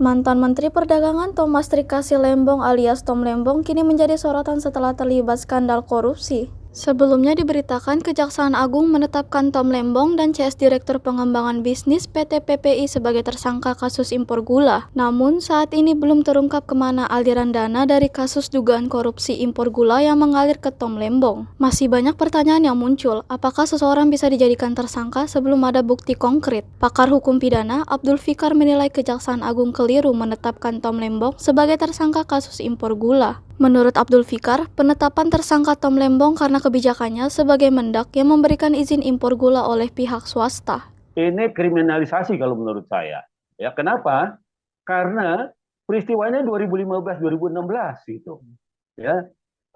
Mantan Menteri Perdagangan Thomas Trikasih Lembong alias Tom Lembong kini menjadi sorotan setelah terlibat skandal korupsi. Sebelumnya diberitakan Kejaksaan Agung menetapkan Tom Lembong dan CS Direktur Pengembangan Bisnis PT PPI sebagai tersangka kasus impor gula. Namun saat ini belum terungkap kemana aliran dana dari kasus dugaan korupsi impor gula yang mengalir ke Tom Lembong. Masih banyak pertanyaan yang muncul, apakah seseorang bisa dijadikan tersangka sebelum ada bukti konkret? Pakar hukum pidana Abdul Fikar menilai Kejaksaan Agung keliru menetapkan Tom Lembong sebagai tersangka kasus impor gula. Menurut Abdul Fikar, penetapan tersangka Tom Lembong karena kebijakannya sebagai Mendak yang memberikan izin impor gula oleh pihak swasta. Ini kriminalisasi kalau menurut saya. Ya, kenapa? Karena peristiwanya 2015-2016 gitu. Ya,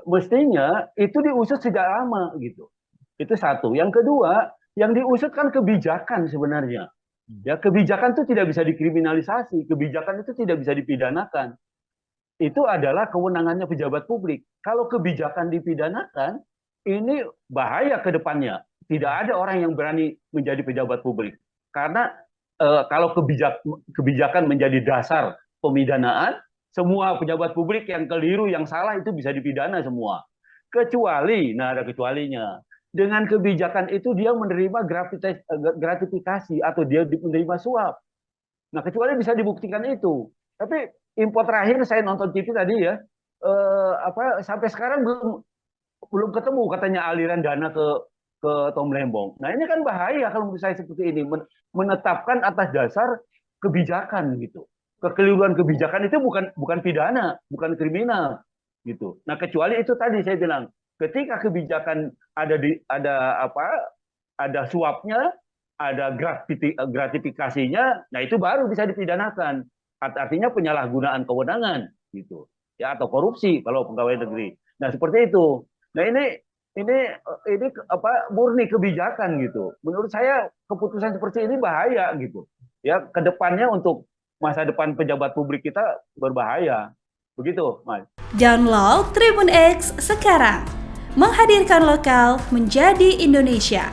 mestinya itu diusut sejak lama gitu. Itu satu. Yang kedua, yang diusut kan kebijakan sebenarnya. Ya, kebijakan itu tidak bisa dikriminalisasi, kebijakan itu tidak bisa dipidanakan. Itu adalah kewenangannya pejabat publik. Kalau kebijakan dipidanakan, ini bahaya ke depannya. Tidak ada orang yang berani menjadi pejabat publik. Karena kalau kebijakan menjadi dasar pemidanaan, semua pejabat publik yang keliru, yang salah itu bisa dipidana semua. Kecuali, nah ada kecualinya. Dengan kebijakan itu dia menerima gratifikasi atau dia menerima suap. Nah, kecuali bisa dibuktikan itu. Tapi info terakhir saya nonton TV tadi ya, sampai sekarang belum ketemu katanya aliran dana ke Tom Lembong. Nah, ini kan bahaya kalau menurut saya seperti ini, menetapkan atas dasar kebijakan gitu. Kekeliruan kebijakan itu bukan pidana, bukan kriminal gitu. Nah, kecuali itu tadi saya bilang, ketika kebijakan ada suapnya, ada gratifikasinya, nah itu baru bisa dipidanakan. Artinya penyalahgunaan kewenangan gitu. Ya, atau korupsi kalau pegawai negeri. Nah, seperti itu. Nah, ini murni kebijakan gitu. Menurut saya keputusan seperti ini bahaya gitu. Ya, kedepannya untuk masa depan pejabat publik kita berbahaya. Begitu, Mas. Download Tribun X sekarang. Menghadirkan lokal menjadi Indonesia.